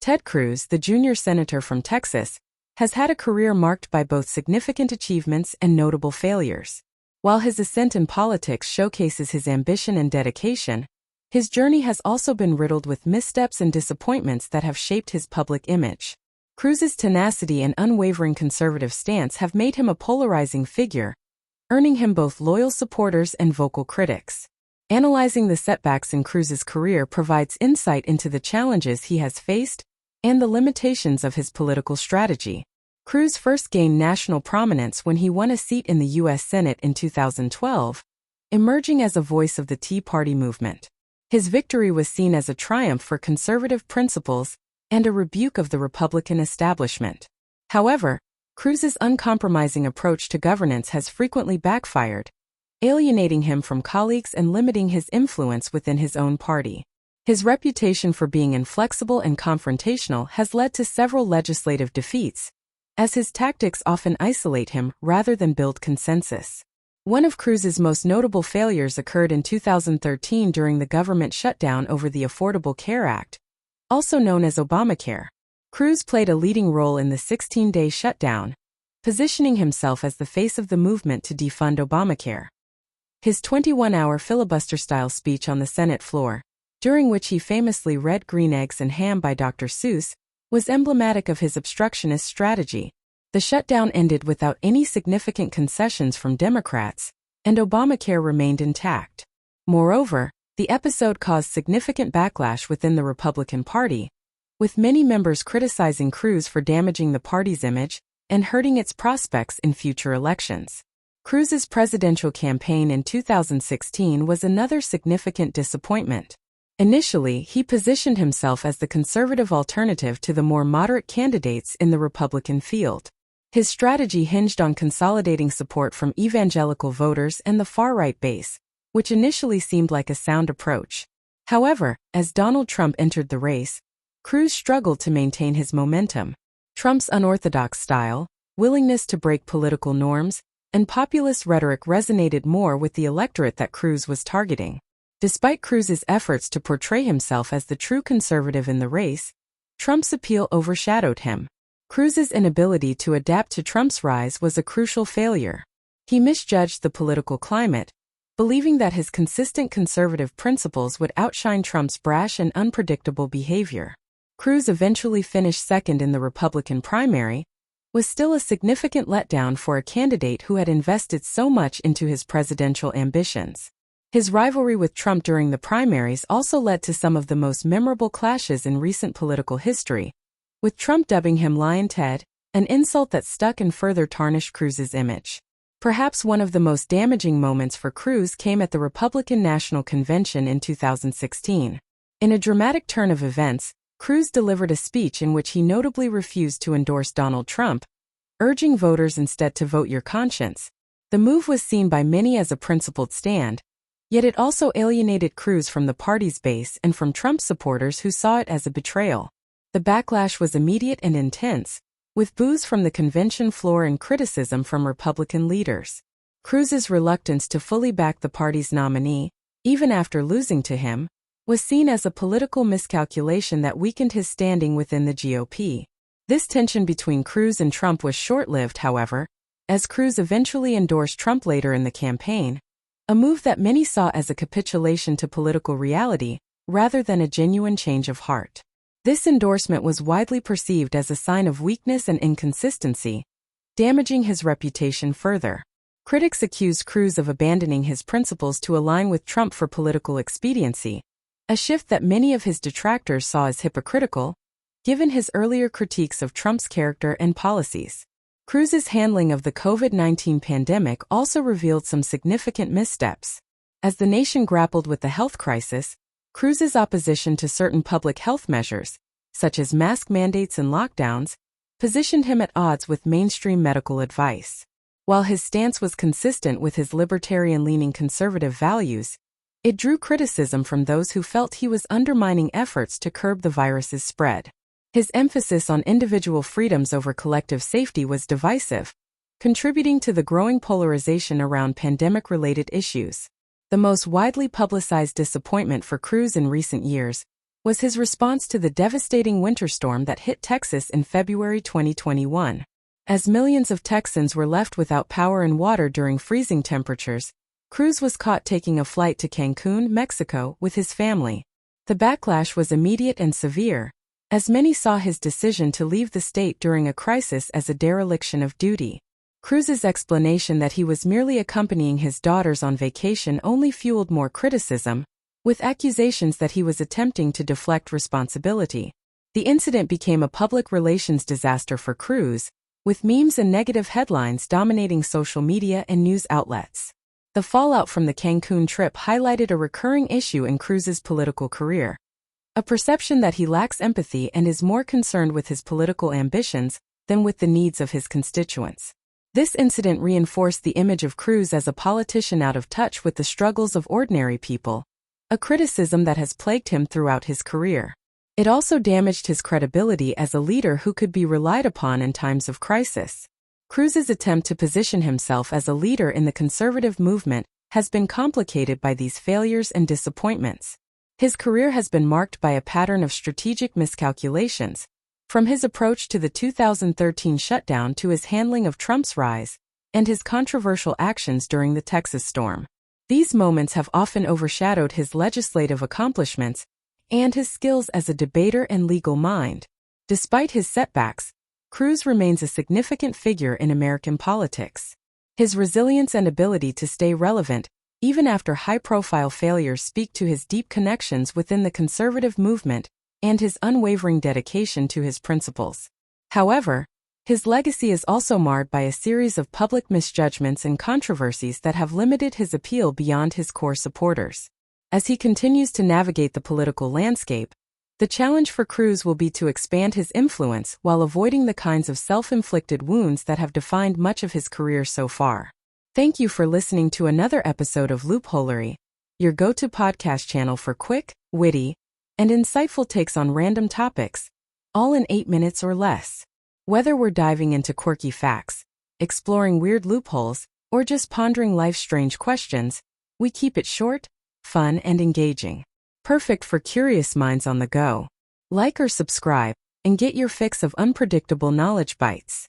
Ted Cruz, the junior senator from Texas, has had a career marked by both significant achievements and notable failures. While his ascent in politics showcases his ambition and dedication, his journey has also been riddled with missteps and disappointments that have shaped his public image. Cruz's tenacity and unwavering conservative stance have made him a polarizing figure, earning him both loyal supporters and vocal critics. Analyzing the setbacks in Cruz's career provides insight into the challenges he has faced and the limitations of his political strategy. Cruz first gained national prominence when he won a seat in the U.S. Senate in 2012, emerging as a voice of the Tea Party movement. His victory was seen as a triumph for conservative principles and a rebuke of the Republican establishment. However, Cruz's uncompromising approach to governance has frequently backfired, alienating him from colleagues and limiting his influence within his own party. His reputation for being inflexible and confrontational has led to several legislative defeats, as his tactics often isolate him rather than build consensus. One of Cruz's most notable failures occurred in 2013 during the government shutdown over the Affordable Care Act, also known as Obamacare. Cruz played a leading role in the 16-day shutdown, positioning himself as the face of the movement to defund Obamacare. His 21-hour filibuster-style speech on the Senate floor, during which he famously read Green Eggs and Ham by Dr. Seuss, was emblematic of his obstructionist strategy. The shutdown ended without any significant concessions from Democrats, and Obamacare remained intact. Moreover, the episode caused significant backlash within the Republican Party, with many members criticizing Cruz for damaging the party's image and hurting its prospects in future elections. Cruz's presidential campaign in 2016 was another significant disappointment. Initially, he positioned himself as the conservative alternative to the more moderate candidates in the Republican field. His strategy hinged on consolidating support from evangelical voters and the far-right base, which initially seemed like a sound approach. However, as Donald Trump entered the race, Cruz struggled to maintain his momentum. Trump's unorthodox style, willingness to break political norms, and populist rhetoric resonated more with the electorate that Cruz was targeting. Despite Cruz's efforts to portray himself as the true conservative in the race, Trump's appeal overshadowed him. Cruz's inability to adapt to Trump's rise was a crucial failure. He misjudged the political climate, believing that his consistent conservative principles would outshine Trump's brash and unpredictable behavior. Cruz eventually finished second in the Republican primary, was still a significant letdown for a candidate who had invested so much into his presidential ambitions. His rivalry with Trump during the primaries also led to some of the most memorable clashes in recent political history, with Trump dubbing him Lion Ted, an insult that stuck and further tarnished Cruz's image. Perhaps one of the most damaging moments for Cruz came at the Republican National Convention in 2016. In a dramatic turn of events, Cruz delivered a speech in which he notably refused to endorse Donald Trump, urging voters instead to vote your conscience. The move was seen by many as a principled stand, yet it also alienated Cruz from the party's base and from Trump supporters who saw it as a betrayal. The backlash was immediate and intense, with boos from the convention floor and criticism from Republican leaders. Cruz's reluctance to fully back the party's nominee, even after losing to him, was seen as a political miscalculation that weakened his standing within the GOP. This tension between Cruz and Trump was short-lived, however, as Cruz eventually endorsed Trump later in the campaign, a move that many saw as a capitulation to political reality, rather than a genuine change of heart. This endorsement was widely perceived as a sign of weakness and inconsistency, damaging his reputation further. Critics accused Cruz of abandoning his principles to align with Trump for political expediency, a shift that many of his detractors saw as hypocritical, given his earlier critiques of Trump's character and policies. Cruz's handling of the COVID-19 pandemic also revealed some significant missteps. As the nation grappled with the health crisis, Cruz's opposition to certain public health measures, such as mask mandates and lockdowns, positioned him at odds with mainstream medical advice. While his stance was consistent with his libertarian-leaning conservative values, it drew criticism from those who felt he was undermining efforts to curb the virus's spread. His emphasis on individual freedoms over collective safety was divisive, contributing to the growing polarization around pandemic-related issues. The most widely publicized disappointment for Cruz in recent years was his response to the devastating winter storm that hit Texas in February 2021. As millions of Texans were left without power and water during freezing temperatures, Cruz was caught taking a flight to Cancún, Mexico, with his family. The backlash was immediate and severe, as many saw his decision to leave the state during a crisis as a dereliction of duty. Cruz's explanation that he was merely accompanying his daughters on vacation only fueled more criticism, with accusations that he was attempting to deflect responsibility. The incident became a public relations disaster for Cruz, with memes and negative headlines dominating social media and news outlets. The fallout from the Cancun trip highlighted a recurring issue in Cruz's political career: a perception that he lacks empathy and is more concerned with his political ambitions than with the needs of his constituents. This incident reinforced the image of Cruz as a politician out of touch with the struggles of ordinary people, a criticism that has plagued him throughout his career. It also damaged his credibility as a leader who could be relied upon in times of crisis. Cruz's attempt to position himself as a leader in the conservative movement has been complicated by these failures and disappointments. His career has been marked by a pattern of strategic miscalculations, from his approach to the 2013 shutdown to his handling of Trump's rise, and his controversial actions during the Texas storm. These moments have often overshadowed his legislative accomplishments and his skills as a debater and legal mind. Despite his setbacks, Cruz remains a significant figure in American politics. His resilience and ability to stay relevant, even after high-profile failures, speak to his deep connections within the conservative movement and his unwavering dedication to his principles. However, his legacy is also marred by a series of public misjudgments and controversies that have limited his appeal beyond his core supporters. As he continues to navigate the political landscape, the challenge for Cruz will be to expand his influence while avoiding the kinds of self-inflicted wounds that have defined much of his career so far. Thank you for listening to another episode of Loopholery, your go-to podcast channel for quick, witty, and insightful takes on random topics, all in 8 minutes or less. Whether we're diving into quirky facts, exploring weird loopholes, or just pondering life's strange questions, we keep it short, fun, and engaging. Perfect for curious minds on the go. Like or subscribe, and get your fix of unpredictable knowledge bites.